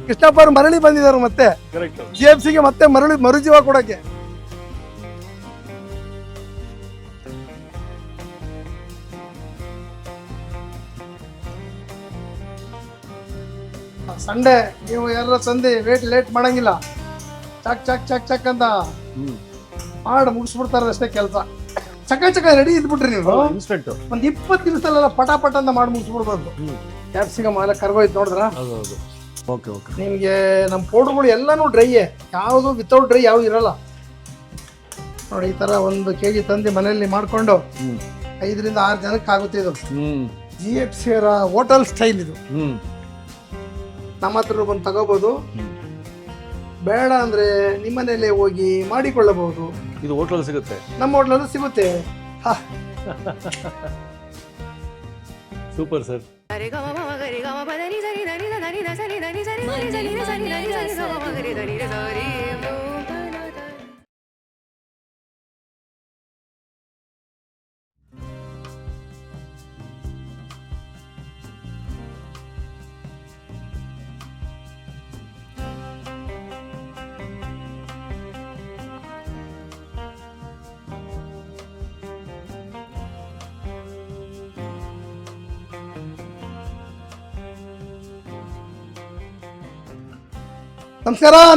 ಕೃಷ್ಣಪ್ಪ ಅವರು ಮರಳಿ ಬಂದಿದ್ದಾರೆ ಮತ್ತೆ GFCಗೆ ಮತ್ತೆ ಮರುಜೀವ ಕೊಡಕ್ಕೆ. ಸಂಡೇ ನೀವು ಯಾರ ಸಂಧಿ ಲೇಟ್ ಮಾಡಂಗಿಲ್ಲ, ಚಕ್ ಚಕ್ ಚಕ್ ಚಕ್ ಅಂತ ಮಾಡಿ ಮುಗಿಸ್ಬಿಡ್ತಾರ ಅಷ್ಟೇ ಕೆಲಸ. ಚಕ ರೆಡಿ ಇದ್ಬಿಟ್ರಿ ನೀವು ಒಂದ್ 20 ನಿಮಿಷದಲ್ಲೆಲ್ಲ ಪಟಾಪಟ ಅಂತ ಮಾಡಿ ಮುಗಿಸ್ಬಿಡ್ಬೋದು. ಕ್ಯಾಪ್ಸಿಕಮ್ ಎಲ್ಲ ಕರ್ಗೋಯ್ತು ನೋಡಿದ್ರ. ನಿಮ್ಗೆ ನಮ್ಮ ಪೌಡರ್ಗಳು ಎಲ್ಲಾನು ಡ್ರೈಯೇ, ಯಾವುದು ವಿತೌಟ್ ಡ್ರೈ ಯಾವ್ದು ಇರಲ್ಲ ನೋಡಿ. ಈ ತರ 1 kg ತಂದು ಮನೆಯಲ್ಲಿ ಮಾಡ್ಕೊಂಡು 5 ರಿಂದ 6 ಜನಕ್ಕೆ ಆಗುತ್ತೆ. ಇದು GFC ಹೋಟೆಲ್ ಸ್ಟೈಲ್ ಇದು. ನಮ್ಮ ಹತ್ರ ಬಂದು ತಗೋಬಹುದು, ಬೇಡ ಅಂದ್ರೆ ನಿಮ್ಮನೇಲೆ ಹೋಗಿ ಮಾಡಿಕೊಳ್ಳಬಹುದು. ಇದು ಹೋಟೆಲ್ ಸಿಗುತ್ತೆ, ನಮ್ಮ ಹೋಟ್ಲಲ್ಲೂ ಸಿಗುತ್ತೆ. Super sir.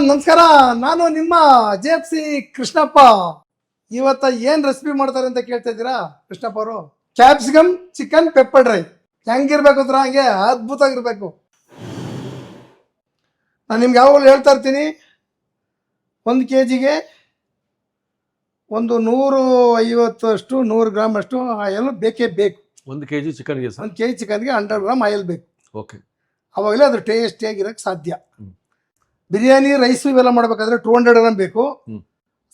ನಮಸ್ಕಾರ, ನಾನು ನಿಮ್ಮ GFC ಕೃಷ್ಣಪ್ಪ. ಇವತ್ತ ಏನ್ ರೆಸಿಪಿ ಮಾಡ್ತಾರೆ ಅಂತ ಕೇಳ್ತಾ ಇದ್ದೀರಾ ಕೃಷ್ಣಪ್ಪ ಅವರು? ಕ್ಯಾಪ್ಸಿಕಮ್ ಚಿಕನ್ ಪೆಪ್ಪರ್ ಡ್ರೈ ಹೆಂಗಿರ್ಬೇಕು ಅಂದ್ರೆ ಹಂಗೆ ಅದ್ಭುತ ಆಗಿರ್ಬೇಕು. ನಾನು ನಿಮ್ಗೆ ಯಾವಾಗಲೂ ಹೇಳ್ತಾ ಇರ್ತೀನಿ, 1 kgಗೆ ಒಂದು 150 ಅಷ್ಟು 100 ಗ್ರಾಮ್ ಅಷ್ಟು ಆಯಿಲ್ ಬೇಕೇ ಬೇಕು. 1 kg ಚಿಕನ್ಗೆ 1 kg ಚಿಕನ್ಗೆ 100 ಗ್ರಾಮ್ ಆಯಿಲ್ ಬೇಕು. ಓಕೆ, ಅವಾಗಲೇ ಅದು ಟೇಸ್ಟಿಯಾಗಿರೋಕ್ಕೆ ಸಾಧ್ಯ. ಬಿರಿಯಾನಿ ರೈಸ್ ಇವೆಲ್ಲ ಮಾಡ್ಬೇಕಾದ್ರೆ 200 ಗ್ರಾಮ್ ಬೇಕು.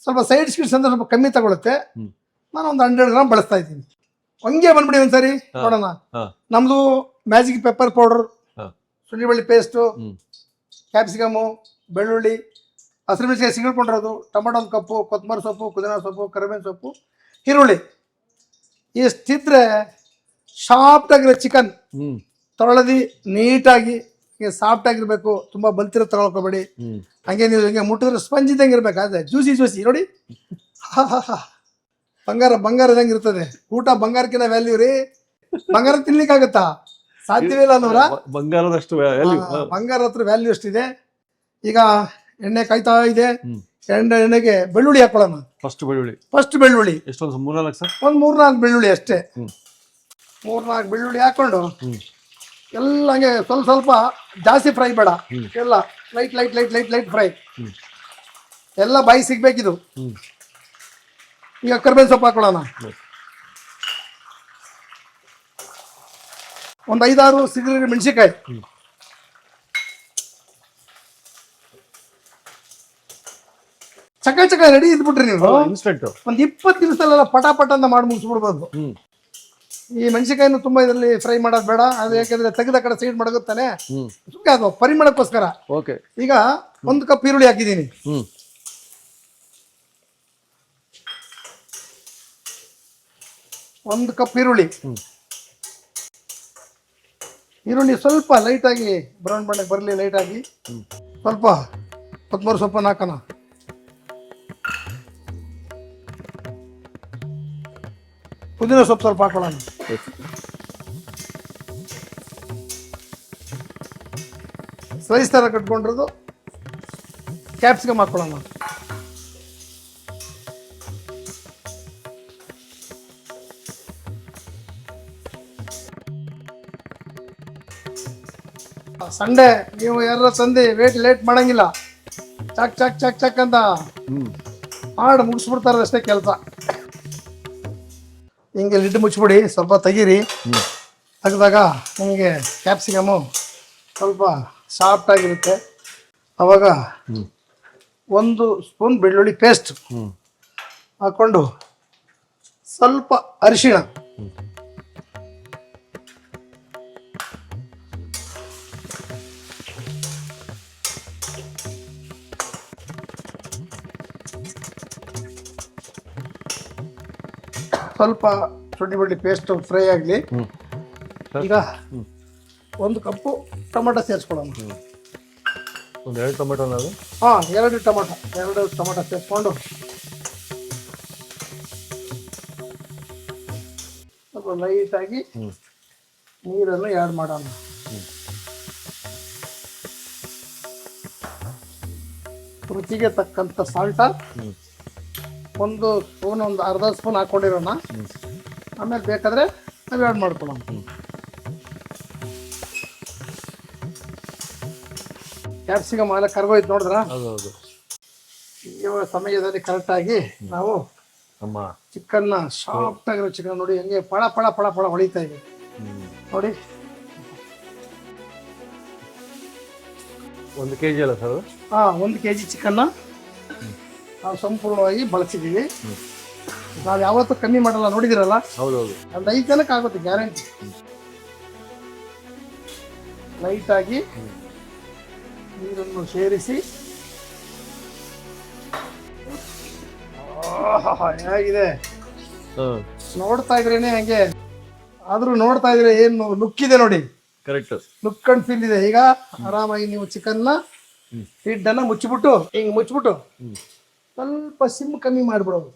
ಸ್ವಲ್ಪ ಸೈಡ್ ಸ್ಕಿಟ್ಸ್ ಅಂದ್ರೆ ಸ್ವಲ್ಪ ಕಮ್ಮಿ ತಗೊಳುತ್ತೆ. ನಾನು ಒಂದು 100 ಗ್ರಾಮ್ ಬಳಸ್ತಾ ಇದ್ದೀನಿ. ಹಂಗೆ ಬಂದ್ಬಿಡಿ ಒಂದ್ಸರಿ ನೋಡೋಣ. ನಮ್ದು ಮ್ಯಾಜಿಕ್ ಪೆಪ್ಪರ್ ಪೌಡರ್, ಶುಂಠಿ ಬೆಳ್ಳುಳ್ಳಿ ಪೇಸ್ಟು, ಕ್ಯಾಪ್ಸಿಕಮು, ಬೆಳ್ಳುಳ್ಳಿ, ಹಸಿರುಮೆಣಸಿಗೆ ಸಿಗಿಳ್ಕೊಂಡಿರೋದು, ಟೊಮೊಟೊ 1 ಕಪ್ಪು, ಕೊತ್ತಂಬರಿ ಸೊಪ್ಪು, ಪುದೀನ ಸೊಪ್ಪು, ಕರಿಬೇವಿನ ಸೊಪ್ಪು, ಈರುಳ್ಳಿ. ಇಷ್ಟಿದ್ರೆ ಸಾಫ್ಟಾಗಿರೋ ಚಿಕನ್ ತೊಳೆದು ನೀಟಾಗಿ ಸಾಫ್ಟ್ ಆಗಿರ್ಬೇಕು. ತುಂಬಾ ಬಲ್ತಿರೋ ತಗೊಳ್ಕೋಬೇಡಿ. ಹಂಗೆ ನೀವು ಹಿಂಗೆ ಮುಟ್ಟಿದ್ರೆ ಸ್ಪಂಜ್ ಇದ್ದಂಗೆ ಇರ್ಬೇಕು. ಅದೇ ಜ್ಯೂಸಿ ನೋಡಿ, ಬಂಗಾರ ಇದಂಗೆ ಇರ್ತದೆ. ಊಟ ಬಂಗಾರಕ್ಕಿಂತ ವ್ಯಾಲ್ಯೂ ರೀ. ಬಂಗಾರ ತಿನ್ಲಿಕ್ಕಾಗತ್ತಾ? ಸಾಧ್ಯವೇ ಇಲ್ಲ ಅನ್ನೋರ. ಬಂಗಾರ ಹತ್ರ ವ್ಯಾಲ್ಯೂ ಅಷ್ಟಿದೆ. ಈಗ ಎಣ್ಣೆ ಕಾಯ್ತಾ ಇದೆ. ಎಣ್ಣೆಗೆ ಬೆಳ್ಳುಳ್ಳಿ ಹಾಕೊಳ್ಳೋಣ. ಫಸ್ಟ್ ಬೆಳ್ಳುಳ್ಳಿ ಎಷ್ಟೊಂದು 3-4 ಸರ್? ಒಂದು 3-4 ಬೆಳ್ಳುಳ್ಳಿ ಅಷ್ಟೇ. 3-4 ಬೆಳ್ಳುಳ್ಳಿ ಹಾಕೊಂಡು ಎಲ್ಲ ಹಂಗೆ ಸ್ವಲ್ಪ ಜಾಸ್ತಿ ಫ್ರೈ ಬೇಡ, ಎಲ್ಲ ಲೈಟ್ ಫ್ರೈ. ಎಲ್ಲ ಬಾಯಿ ಸಿಗ್ಬೇಕಿದು. ಈಗ ಕರಿಬೇವಿನ ಸೊಪ್ಪು ಹಾಕೊಳ್ಳೋಣ. ಒಂದು 5-6 ಸಿಗಡಿ ಮೆಣಸಿನ್ಕಾಯಿ. ಚಕ ರೆಡಿ ಇದ್ಬಿಟ್ರಿ ನೀವು ಒಂದು 20 ನಿಮಿಷದಲ್ಲೆಲ್ಲ ಪಟಾಪಟ ಅಂತ ಮಾಡಿ ಮುಗಿಸ್ಬಿಡ್ಬೋದು. ಈ ಮೆಣಸಿನಕಾಯಿನೂ ತುಂಬಾ ಇದರಲ್ಲಿ ಫ್ರೈ ಮಾಡೋದು ಬೇಡ. ಅದು ಯಾಕಂದ್ರೆ ತೆಗೆದ ಕಡೆ ಸೈಡ್ ಮಾಡಗುತ್ತಾನೆ, ಸುಮ್ಮನೆ ಅದು ಪರಿಮಳಕ್ಕೋಸ್ಕರ. ಈಗ 1 ಕಪ್ ಈರುಳ್ಳಿ ಹಾಕಿದ್ದೀನಿ. ಒಂದು ಕಪ್ ಈರುಳ್ಳಿ ಸ್ವಲ್ಪ ಲೈಟ್ ಆಗಿ ಬ್ರೌನ್ ಬಣ್ಣಕ್ಕೆ ಬರಲಿ. ಲೈಟ್ ಆಗಿ ಸ್ವಲ್ಪ ಕೊತ್ತಂಬರಿ ಸೊಪ್ಪನ್ನು ಹಾಕೋಣ. ಪುದೀನ ಸೊಪ್ಪು ಸ್ವಲ್ಪ ಹಾಕೊಳ್ಳೋಣ. ಸ್ಲೈಸ್ ತರ ಕಟ್ಕೊಂಡಿರೋದು ಕ್ಯಾಪ್ಸಿಕಮ್ ಹಾಕೊಳ್ಳೋಣ. ಸಂಡೇ ನೀವು ಯಾರ ಸಂಧಿ ಲೇಟ್ ಮಾಡಂಗಿಲ್ಲ, ಚಕ್ ಚಕ್ ಚಕ್ ಚಕ್ ಅಂತ ಮಾಡಿ ಮುಗಿಸ್ಬಿಡ್ತಾರ ಅಷ್ಟೇ ಕೆಲಸ. ಹಿಂಗೆ ಲಿಡ್ ಮುಚ್ಚಿಬಿಡಿ, ಸ್ವಲ್ಪ ತೆಗೀರಿ. ತೆಗೆದಾಗ ನಿಮಗೆ ಕ್ಯಾಪ್ಸಿಕಮು ಸ್ವಲ್ಪ ಸಾಫ್ಟ್ ಆಗಿರುತ್ತೆ. ಅವಾಗ 1 ಸ್ಪೂನ್ ಬೆಳ್ಳುಳ್ಳಿ ಪೇಸ್ಟ್ ಹಾಕೊಂಡು ಸ್ವಲ್ಪ ಅರಿಶಿಣ, ಸ್ವಲ್ಪ ಶುಂಠಿ ಬೆಳ್ಳುಳ್ಳಿ ಪೇಸ್ಟ್ ಫ್ರೈ ಆಗಲಿ. ಈಗ 1 ಕಪ್ಪು ಟೊಮೆಟೊ ಸೇರಿಸ್ಕೊಳ್ಳೋಣ. ಒಂದು 2 ಟೊಮೆಟೊನ ಅದು. ಹಾಂ, 2 ಟೊಮೊಟೊ ಸೇರಿಸ್ಕೊಂಡು ಸ್ವಲ್ಪ ಲೈಟಾಗಿ ನೀರನ್ನು ಆ್ಯಡ್ ಮಾಡೋಣ. ರುಚಿಗೆ ತಕ್ಕಂಥ ಸಾಲ್ಟ ಒಂದು ಅರ್ಧ ಸ್ಪೂನ್ ಹಾಕ್ಕೊಂಡಿರೋಣ. ಆಮೇಲೆ ಬೇಕಾದರೆ ನಾವು ಆ್ಯಡ್ ಮಾಡ್ಕೊಳ್ಳೋಣ. ಕ್ಯಾಪ್ಸಿಕಮ್ ಎಲ್ಲ ಕರ್ಗೋಯ್ತು ನೋಡಿದ್ರ. ಹೌದು. ಈ ಸಮಯದಲ್ಲಿ ಕರೆಕ್ಟಾಗಿ ನಾವು ಅಮ್ಮ ಚಿಕನ್ನ ಸಾಫ್ಟ್ ಆಗಿರೋ ಚಿಕನ್ ನೋಡಿ ಹೆಂಗೆ ಪಳ ಪಳ ಪಳ ಪಳ ಹೊಳಿತಾ ಇದೆ ನೋಡಿ. 1 kg ಅಲ್ಲ ಸರ್? ಹಾಂ, 1 kg ಚಿಕನ್ನ ನಾವು ಸಂಪೂರ್ಣವಾಗಿ ಬಳಸಿದ್ದೀವಿ. ನಾವು ಯಾವತ್ತೂ ಕಮ್ಮಿ ಮಾಡಲ್ಲ, ನೋಡಿದಿರಲ್ಲ. ಹೌದೌದು. ಒಂದು 5 ಜನಕ್ಕೆ ಆಗುತ್ತೆ ಗ್ಯಾರಂಟಿ. ಲೈಟಾಗಿ ನೀರನ್ನು ಸೇರಿಸಿ ಹೇಗಿದೆ ನೋಡ್ತಾ ಇದ್ರೇನೆ ಹಂಗೆ. ಆದ್ರೂ ನೋಡ್ತಾ ಇದ್ರೆ ಏನು ಲುಕ್ ಇದೆ ನೋಡಿ, ಕರೆಕ್ಟ್ ಲುಕ್ ಅಂಡ್ ಫೀಲ್ ಇದೆ. ಈಗ ಆರಾಮಾಗಿ ನೀವು ಚಿಕನ್ನ ಹಿಡ್ಡನ್ನ ಮುಚ್ಚಿಬಿಟ್ಟು ಹಿಂಗೆ ಮುಚ್ಚಿಬಿಟ್ಟು ಸ್ವಲ್ಪ ಸಿಮ್ ಕಮ್ಮಿ ಮಾಡಿಬಿಡೋದು.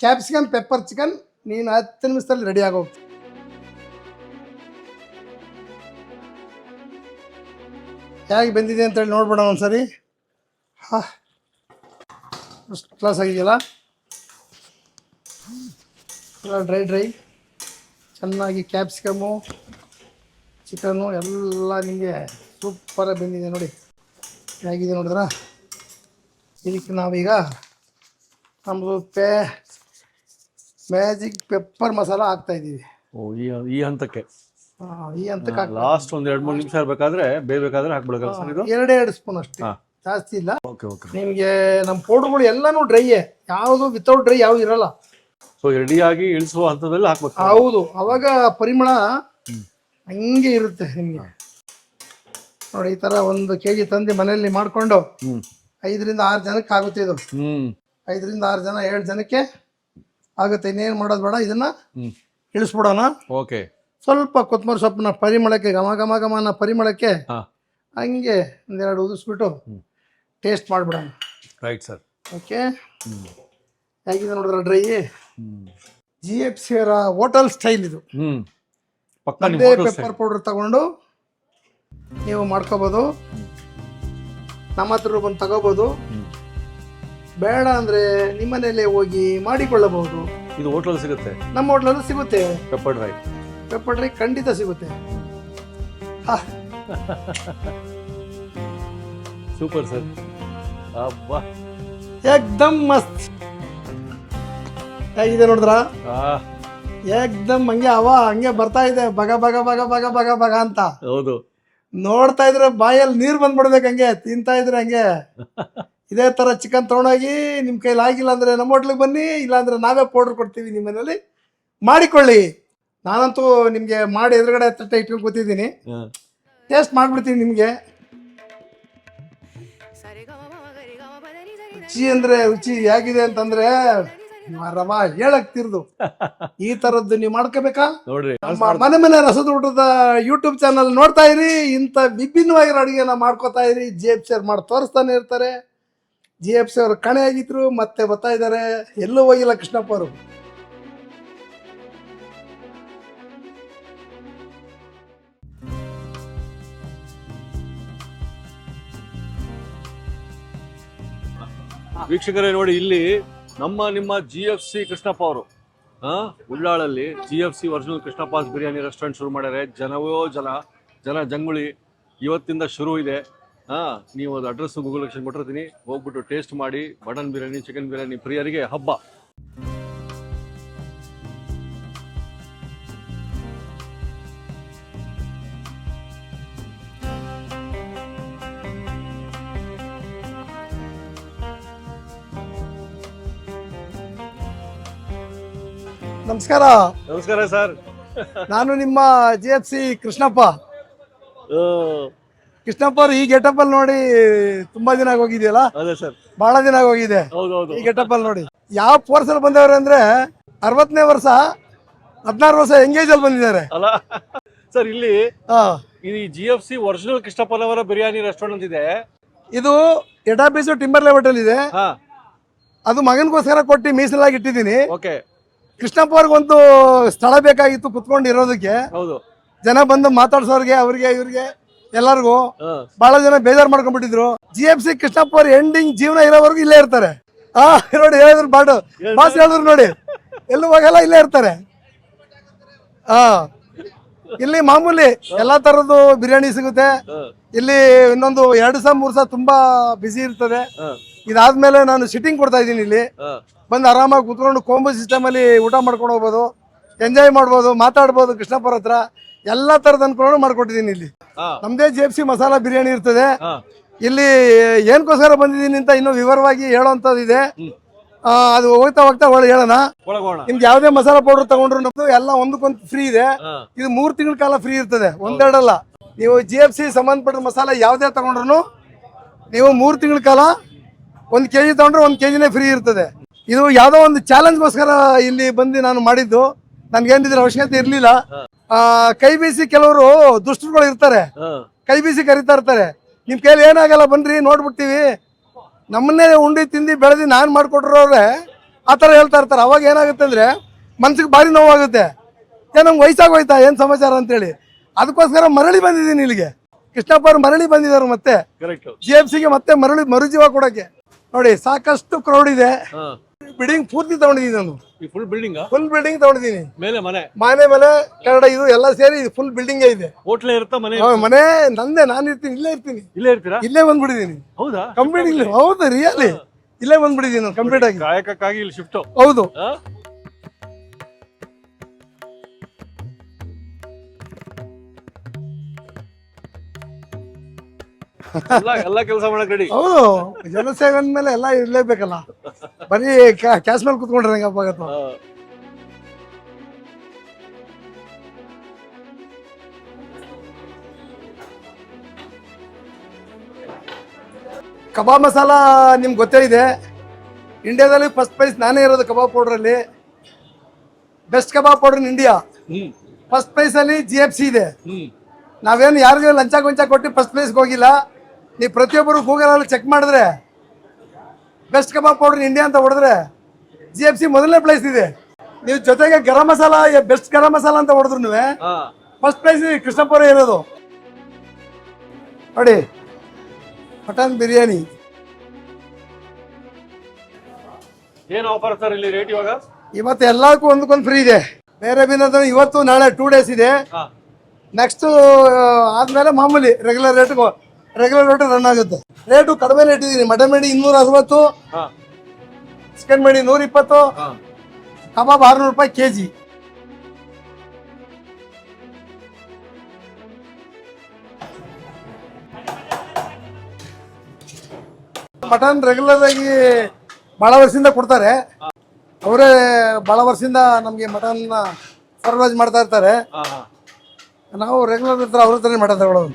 ಕ್ಯಾಪ್ಸಿಕಮ್ ಪೆಪ್ಪರ್ ಚಿಕನ್ ನೀನು 10 ನಿಮಿಷದಲ್ಲಿ ರೆಡಿ ಆಗೋಗ್ತದೆ. ಹೇಗೆ ಬೆಂದಿದೆ ಅಂತೇಳಿ ನೋಡ್ಬೇಡ ಒಂದ್ಸರಿ. ಹಾ, ಫಸ್ಟ್ ಕ್ಲಾಸ್ ಆಗಿದೆಯಲ್ಲ, ಎಲ್ಲ ಡ್ರೈ ಚೆನ್ನಾಗಿ ಕ್ಯಾಪ್ಸಿಕಮ್ಮು ಚಿಕನ್ನು ಎಲ್ಲ ನಿಮಗೆ ಸೂಪರಾಗಿ ಬೆಂದಿದೆ ನೋಡಿ. ಹೇಗಿದೆ ನೋಡಿದ್ರ. ಇದಕ್ಕೆ ನಾವೀಗ ನಮ್ಮದು ಮ್ಯಾಜಿಕ್ ಪೆಪ್ಪರ್ ಮಸಾಲ ಹಾಕ್ತಾಯಿದ್ದೀವಿ. ಈ ಹಂತಕ್ಕೆ ಈ ಹಂತಕ್ಕೆ ಲಾಸ್ಟ್ ಒಂದು 2-3 ನಿಮಿಷ ಇರಬೇಕಾದ್ರೆ ಬೇಯಬೇಕಾದ್ರೆ ಹಾಕ್ಬಿಡೋಲ್ಲ ಸರ್ ಇದು? 2 ಸ್ಪೂನ್ ಅಷ್ಟೇ, ಜಾಸ್ತಿ ಇಲ್ಲ. ಓಕೆ. ನಿಮಗೆ ನಮ್ಮ ಪೌಡರ್ಗಳು ಎಲ್ಲನೂ ಡ್ರೈಯೇ, ಯಾವುದು ವಿತೌಟ್ ಡ್ರೈ ಯಾವುದು ಇರಲ್ಲ. ಸೊ ರೆಡಿಯಾಗಿ ಇಳಿಸುವ ಹಂತದಲ್ಲಿ ಹಾಕ್ಬೇಕು. ಹೌದು, ಅವಾಗ ಪರಿಮಳ ಹಂಗೆ ಇರುತ್ತೆ ನಿಮಗೆ ನೋಡಿ. ಈ ತರ 1 kg ತಂದು ಮನೆಯಲ್ಲಿ ಮಾಡಿಕೊಂಡು 5 ರಿಂದ 6 ಜನಕ್ಕೆ ಆಗುತ್ತೆ ಇದು. 5 ರಿಂದ 6 ಜನ 7 ಜನಕ್ಕೆ ಆಗುತ್ತೆ. ಇನ್ನೇನು ಮಾಡೋದು ಬೇಡ, ಇದನ್ನ ಇಳಿಸ್ಬಿಡೋಣ. ಓಕೆ. ಸ್ವಲ್ಪ ಕೊತ್ತಂಬರಿ ಸೊಪ್ಪನ್ನ ಪರಿಮಳಕ್ಕೆ ಘಮ ಪರಿಮಳಕ್ಕೆ ಹಂಗೆ 1-2 ಉದಿಸ್ಬಿಟ್ಟು ಟೇಸ್ಟ್ ಮಾಡಿಬಿಡೋಣ. Right sir. ಓಕೆ, ಹೇಗಿದೆ ನೋಡಿದ್ರೆ ಡ್ರೈ. GFC ಅವರ ಹೋಟೆಲ್ ಸ್ಟೈಲ್ ಇದು. ಅದೇ ಪೆಪ್ಪರ್ ಪೌಡರ್ ತಗೊಂಡು ನೀವು ಮಾಡ್ಕೋಬೋದು. ನಮ್ಮ ಹತ್ರ ಬಂದು ತಗೋಬೋದು. ಬೇಡ ಅಂದರೆ ನಿಮ್ಮನೇಲೆ ಹೋಗಿ ಮಾಡಿಕೊಳ್ಳಬಹುದು. ಇದು ಹೋಟ್ಲಲ್ಲಿ ಸಿಗುತ್ತೆ? ನಮ್ಮ ಹೋಟ್ಲಲ್ಲೂ ಸಿಗುತ್ತೆ. ಪೆಪ್ಪರ್ ಡ್ರೈ ಖಂಡಿತ ಸಿಗುತ್ತೆ. Super sir. ಅಬ್ಬಾ, ಏಕ್ದಮ್ ಮಸ್ತ್. ಹೇಗಿದೆ ನೋಡಿದ್ರ? ಏಕ್ದಮ್ ಹಂಗೆ ಹಂಗೆ ಬರ್ತಾ ಇದೆ, ಬಗ ಬಗ ಬಗ ಬಗ ಬಗ ಬಗ ಅಂತ. ಹೌದು, ನೋಡ್ತಾ ಇದ್ರೆ ಬಾಯಲ್ಲಿ ನೀರು ಬಂದ್ಬಿಡ್ಬೇಕು ಹಂಗೆ, ತಿಂತಾ ಇದ್ರೆ ಹಂಗೆ. ಇದೇ ತರ ಚಿಕನ್ ತೊಗೊಂಡೋಗಿ ನಿಮ್ಮ ಕೈಲಿ ಆಗಿಲ್ಲ ಅಂದ್ರೆ ನಮ್ಮ ಹೋಟ್ಲಿಗೆ ಬನ್ನಿ, ಇಲ್ಲಾಂದ್ರೆ ನಾವೇ ಪೌಡರ್ ಕೊಡ್ತೀವಿ, ನಿಮ್ಮ ಮನೇಲಿ ಮಾಡಿಕೊಳ್ಳಿ. ನಾನಂತೂ ನಿಮಗೆ ಮಾಡಿ ಎದುರುಗಡೆ ತಟ್ಟೆ ಇಟ್ಕೊಂಡು ಕೂತಿದ್ದೀನಿ, ಟೇಸ್ಟ್ ಮಾಡಿಬಿಡ್ತೀನಿ ನಿಮಗೆ. ರುಚಿ ಅಂದ್ರೆ ರುಚಿ ಹೇಗಿದೆ ಅಂತಂದ್ರೆ ರವಾ ಹೇಳಕ್ ತಿರ್ದು. ಈ ತರದ್ದು ನೀವು ಮಾಡ್ಕೋಬೇಕಾ ನೋಡ್ರಿ. ನಮ್ಮ ಮನೆ ರಸದ ಊಟದ ಯೂಟ್ಯೂಬ್ ಚಾನಲ್ ನೋಡ್ತಾ ಇರಿ. ಇಂಥ ವಿಭಿನ್ನವಾಗಿರೋ ಅಡುಗೆನ ಮಾಡ್ಕೋತಾ ಇರಿ. GFC ಅವ್ರು ಮಾಡಿ ತೋರಿಸ್ತಾನೆ ಇರ್ತಾರೆ. GFC ಅವರು ಕಣೆ ಆಗಿದ್ರು, ಮತ್ತೆ ಬರ್ತಾ ಇದ್ದಾರೆ, ಎಲ್ಲೂ ಹೋಗಿಲ್ಲ ಕೃಷ್ಣಪ್ಪ ಅವರು. ವೀಕ್ಷಕರೇ ನೋಡಿ, ಇಲ್ಲಿ ನಿಮ್ಮ GFC ಕೃಷ್ಣಪ್ಪ ಅವರು ಉಳ್ಳಾಳಲ್ಲಿ GFC ಒರಿಜಿನಲ್ ಕೃಷ್ಣಪ್ಪಾಸ್ ಬಿರಿಯಾನಿ ರೆಸ್ಟೋರೆಂಟ್ ಶುರು ಮಾಡ್ಯಾರೆ. ಜನವೋ ಜನ ಜಂಗುಳಿ ಇವತ್ತಿಂದ ಶುರು ಇದೆ. ನೀವು ಅದು ಅಡ್ರೆಸ್ ಗೂಗಲ್ ಲೊಕೇಶನ್ ಕೊಟ್ಟಿರ್ತೀನಿ, ಹೋಗ್ಬಿಟ್ಟು ಟೇಸ್ಟ್ ಮಾಡಿ. ಮಟನ್ ಬಿರಿಯಾನಿ, ಚಿಕನ್ ಬಿರಿಯಾನಿ ಪ್ರಿಯರಿಗೆ ಹಬ್ಬ. ನಮಸ್ಕಾರ. ನಮಸ್ಕಾರ ಸರ್. ನಾನು ನಿಮ್ಮ GFC ಕೃಷ್ಣಪ್ಪ. ಕೃಷ್ಣಪ್ಪ ಅವ್ರು ಈ ಗೆಟಪ್ ಅಲ್ಲಿ ನೋಡಿ ತುಂಬಾ ದಿನ ಹೋಗಿದೆಯಲ್ಲ? ಅದೇ ಸರ್, ಬಹಳ ದಿನ ಹೋಗಿದೆ ಈ ಗೆಟಪ್ ಅಲ್ಲಿ ನೋಡಿ. ಯಾವ ಫೋರ್ಸ್ ಅಲ್ಲಿ ಬಂದವ್ರೆ ಅಂದ್ರೆ 60ನೇ ವರ್ಷ 16 ವರ್ಷ ಎಂಗೇಜ್ ಅಲ್ಲಿ ಬಂದಿದ್ದಾರೆ. ಅಲ್ಲ ಸರ್ ಇಲ್ಲಿ ಹಾ ಈ GFC ಒರಿಜಿನಲ್ ಕೃಷ್ಣಪ್ಪನವರ ಬಿರಿಯಾನಿ ರೆಸ್ಟೋರೆಂಟ್ ಅಂತ ಇದೆ. ಇದು ಎಡಾಪೀಸು ಟಿಂಬರ್ ಲೆವೆಟಲ್ ಇದೆ. ಹಾ ಅದು ಮಗನಿಗೋಸ್ಕರ ಕೊಟ್ಟು ಮೀಸಲಾಗಿ ಇಟ್ಟಿದ್ದೀನಿ. ಓಕೆ. ಕೃಷ್ಣಪ್ಪ ಅವ್ರಿಗೊಂದು ಸ್ಥಳ ಬೇಕಾಗಿತ್ತು ಕುತ್ಕೊಂಡು ಇರೋದಕ್ಕೆ. ಹೌದು. ಜನ ಬಂದು ಮಾತಾಡ್ಸೋರ್ಗೆ ಅವ್ರಿಗೆ ಇವ್ರಿಗೆ ಎಲ್ಲರಿಗೂ ಹಾ. ಬಹಳ ಜನ ಬೇಜಾರು ಮಾಡ್ಕೊಂಡ್ಬಿಟ್ಟಿದ್ರು. GFC ಕೃಷ್ಣಪ್ಪ ಅವ್ರ ಎಂಡಿಂಗ್ ಜೀವನ ಇರೋವರೆಗೂ ಇಲ್ಲೇ ಇರ್ತಾರೆ. ನೋಡಿ ಹೇಳಿದ್ರು ಬಾಸ್ ಹೇಳಿದ್ರು ನೋಡಿ, ಎಲ್ಲೂ ಹೋಗಲ್ಲ, ಇಲ್ಲೇ ಇರ್ತಾರೆ. ಇಲ್ಲಿ ಮಾಮೂಲಿ ಎಲ್ಲಾ ತರದ್ದು ಬಿರಿಯಾನಿ ಸಿಗುತ್ತೆ. ಇಲ್ಲಿ ಇನ್ನೊಂದು 2 ದಿವಸ 3 ದಿವಸ ತುಂಬಾ ಬಿಸಿ ಇರ್ತದೆ. ಇದಾದ್ಮೇಲೆ ನಾನು ಸಿಟ್ಟಿಂಗ್ ಕೊಡ್ತಾ ಇದ್ದೀನಿ. ಇಲ್ಲಿ ಬಂದು ಆರಾಮಾಗಿ ಕುತ್ಕೊಂಡು ಕೋಂಬೋ ಸಿಸ್ಟಮ್ ಅಲ್ಲಿ ಊಟ ಮಾಡ್ಕೊಂಡು ಹೋಗ್ಬೋದು, ಎಂಜಾಯ್ ಮಾಡ್ಬೋದು, ಮಾತಾಡ್ಬೋದು. ಕೃಷ್ಣಪ್ಪರ ಹತ್ರ ಎಲ್ಲಾ ತರದ ಅನ್ಕೊಂಡು ಮಾಡ್ಕೊಟ್ಟಿದ್ದೀನಿ. ಇಲ್ಲಿ ನಮ್ದೇ GFC ಮಸಾಲಾ ಬಿರಿಯಾನಿ ಇರ್ತದೆ. ಇಲ್ಲಿ ಏನಕ್ಕೋಸ್ಕರ ಬಂದಿದ್ದೀನಿ ಅಂತ ಇನ್ನೂ ವಿವರವಾಗಿ ಹೇಳೋಂಥದ್ದು ಇದೆ. ಅದು ಹೋಗ್ತಾ ಒಳ್ಳೆ ಹೇಳೋಣ. ನಿಮ್ಗೆ ಯಾವ್ದೇ ಮಸಾಲಾ ಪೌಡರ್ ತಗೊಂಡ್ರು ನಮ್ದು ಎಲ್ಲ ಒಂದಕ್ಕೊಂದು ಫ್ರೀ ಇದೆ. ಇದು 3 ತಿಂಗಳ ಕಾಲ ಫ್ರೀ ಇರ್ತದೆ, ಒಂದೆರಡಲ್ಲ. ನೀವು GFC ಸಂಬಂಧಪಟ್ಟ ಮಸಾಲ ಯಾವ್ದೇ ತಗೊಂಡ್ರು ನೀವು 3 ತಿಂಗಳ ಕಾಲ 1 kg ತಗೊಂಡ್ರೆ 1 kgನೇ ಫ್ರೀ ಇರ್ತದೆ. ಇದು ಯಾವ್ದೋ ಒಂದು ಚಾಲೆಂಜ್ಗೋಸ್ಕರ ಇಲ್ಲಿ ಬಂದು ನಾನು ಮಾಡಿದ್ದು. ನನ್ಗೇನಿದ್ರ ಅವಶ್ಯಕತೆ ಇರ್ಲಿಲ್ಲ. ಕೈ ಬೀಸಿ ಕೆಲವರು ದುಷ್ಟರುಗಳು ಇರ್ತಾರೆ, ಕೈ ಬೀಸಿ ಕರಿತಾ ಇರ್ತಾರೆ. ನಿಮ್ ಕೈಲಿ ಏನಾಗಲ್ಲ ಬನ್ರಿ ನೋಡ್ಬಿಡ್ತೀವಿ, ನಮ್ಮನ್ನೇ ಉಂಡಿ ತಿಂದು ಬೆಳೆದು ನಾನು ಮಾಡ್ಕೊಟ್ರವ್ರೆ ಆ ಥರ ಹೇಳ್ತಾ ಇರ್ತಾರೆ. ಅವಾಗ ಏನಾಗುತ್ತೆ ಅಂದರೆ ಮನ್ಸಿಗೆ ಭಾರಿ ನೋವಾಗುತ್ತೆ. ನಮ್ಗೆ ವಯಸ್ಸಾಗೋಯ್ತಾ ಏನು ಸಮಾಚಾರ ಅಂತೇಳಿ ಅದಕ್ಕೋಸ್ಕರ ಮರಳಿ ಬಂದಿದ್ದೀನಿ ಇಲ್ಲಿಗೆ. ಕೃಷ್ಣಪ್ಪ ಅವ್ರು ಮರಳಿ ಬಂದಿದ್ದಾರೆ ಮತ್ತೆ GFCಗೆ ಮತ್ತೆ ಮರುಜೀವ ಕೊಡೋಕ್ಕೆ. ನೋಡಿ ಸಾಕಷ್ಟು ಕ್ರೌಡ್ ಇದೆ. ಬಿಲ್ಡಿಂಗ್ ಪೂರ್ತಿ ತಗೊಂಡಿದ್ದೀನಿ ನಾನು. ಫುಲ್ ಬಿಲ್ಡಿಂಗ್ ತಗೊಂಡಿದ್ದೀನಿ. ಮನೆ ಕನ್ನಡ ಇದು ಎಲ್ಲ ಸೇರಿ ಫುಲ್ ಬಿಲ್ಡಿಂಗ್ ಇದೆ. ಹೋಟ್ಲೇ ಇರುತ್ತಾ ಮನೆ? ಮನೆ ನಂದೇ, ನಾನು ಇರ್ತೀನಿ, ಇಲ್ಲೇ ಇರ್ತೀರಾ? ಇಲ್ಲೇ ಬಂದ್ಬಿಟ್ಟಿದ್ದೀನಿ. ಹೌದಾ? ಕಂಪ್ಲೀಟ್ ಇಲ್ಲಿ. ಹೌದು, ರಿಯಲಿ ಇಲ್ಲೇ ಬಂದ್ಬಿಟ್ಟಿದ್ದೀನಿ ನಾನು ಕಂಪ್ಲೀಟ್ ಆಗಿ. ಕಾಯಕಕ್ಕಾಗಿ ಇಲ್ಲಿ ಶಿಫ್ಟ್. ಹೌದು. ಎಲ್ಲ ಕೆಲಸ ಮಾಡಕ್ ರೆಡಿ. ಹೌದು, ಜನಸೇವೆ ಅಂದ್ಮೇಲೆ ಎಲ್ಲ ಇರ್ಲೇಬೇಕಲ್ಲ. ಬರೀ ಕ್ಯಾಶ್ ಮೇಲೆ ಕುತ್ಕೊಂಡ್ರೆ ಹೆಂಗಪ್ಪ ಆಗತ್ತ. ಕಬಾಬ್ ಮಸಾಲ ನಿಮ್ಗೆ ಗೊತ್ತೇ ಇದೆ. ಇಂಡಿಯಾದಲ್ಲಿ ಫಸ್ಟ್ ಪ್ರೈಸ್ ನಾನೇ ಇರೋದು ಕಬಾಬ್ ಪೌಡ್ರಲ್ಲಿ. Best kebab powder in India. First prize ಅಲ್ಲಿ GFC ಇದೆ. ನಾವೇನು ಯಾರಿಗೂ ಲಂಚ ಕೊಟ್ಟು ಫಸ್ಟ್ ಪ್ಲೇಸ್ಗೆ ಹೋಗಿಲ್ಲ. ನೀವು ಪ್ರತಿಯೊಬ್ಬರು ಗೂಗಲಲ್ಲಿ ಚೆಕ್ ಮಾಡಿದ್ರೆ ಬೆಸ್ಟ್ ಕಬಾಬ್ ಪೌಡರ್ ಇಂಡಿಯಾ ಅಂತ ಹೊಡೆದ್ರೆ GFC ಮೊದಲನೇ ಪ್ಲೇಸ್ ಇದೆ. ನೀವು ಜೊತೆಗೆ ಗರಂ ಮಸಾಲ ಬೆಸ್ಟ್ ಗರಂ ಮಸಾಲ ಅಂತ ಹೊಡೆದ್ರು ಫಸ್ಟ್ ಪ್ಲೇಸ್ ಕೃಷ್ಣಪ್ಪರ ಇರೋದು. ನೋಡಿ ಮಟನ್ ಬಿರಿಯಾನಿ ಏನು ಆಫರ್ ಸರ್ ಇಲ್ಲಿ ರೇಟ್ ಇವಾಗ? ಇವತ್ತು ಎಲ್ಲಕ್ಕೂ ಒಂದಕ್ಕೊಂದು ಫ್ರೀ ಇದೆ. ಬೇರೆ ಬಿನ್ನದ ಇವತ್ತು ನಾಳೆ 2 days ಇದೆ. ನೆಕ್ಸ್ಟ್ ಆದ್ಮೇಲೆ ಮಾಮೂಲಿ ರೆಗ್ಯುಲರ್ ರೇಟ್ ರನ್ ಆಗುತ್ತೆ. ರೇಟು ಕಡಿಮೆ ಇಟ್ಟಿದ್ದೀನಿ. ಮಟನ್ ಮೇಡಿ 260, ಚಿಕನ್ ಮೇಡಿ 120, ಕಬಾಬ್ 600 ರೂಪಾಯಿ kg. ಮಟನ್ ರೆಗ್ಯುಲರ್ ಆಗಿ ಬಹಳ ವರ್ಷದಿಂದ ಕೊಡ್ತಾರೆ. ಅವರೇ ಬಹಳ ವರ್ಷದಿಂದ ನಮಗೆ ಮಟನ್ ಸರ್ವೈಸ್ ಮಾಡ್ತಾ ಇರ್ತಾರೆ. ನಾವು ರೆಗ್ಯುಲರ್ ಇರ್ತಾರೆ, ಅವ್ರ ಹತ್ರನೇ ಮಟನ್ ತಗೊಳ್ಳೋದು.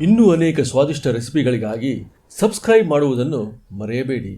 ಇನ್ನೂ ಅನೇಕ ಸ್ವಾದಿಷ್ಟ ರೆಸಿಪಿಗಳಿಗಾಗಿ ಸಬ್ಸ್ಕ್ರೈಬ್ ಮಾಡುವುದನ್ನು ಮರೆಯಬೇಡಿ.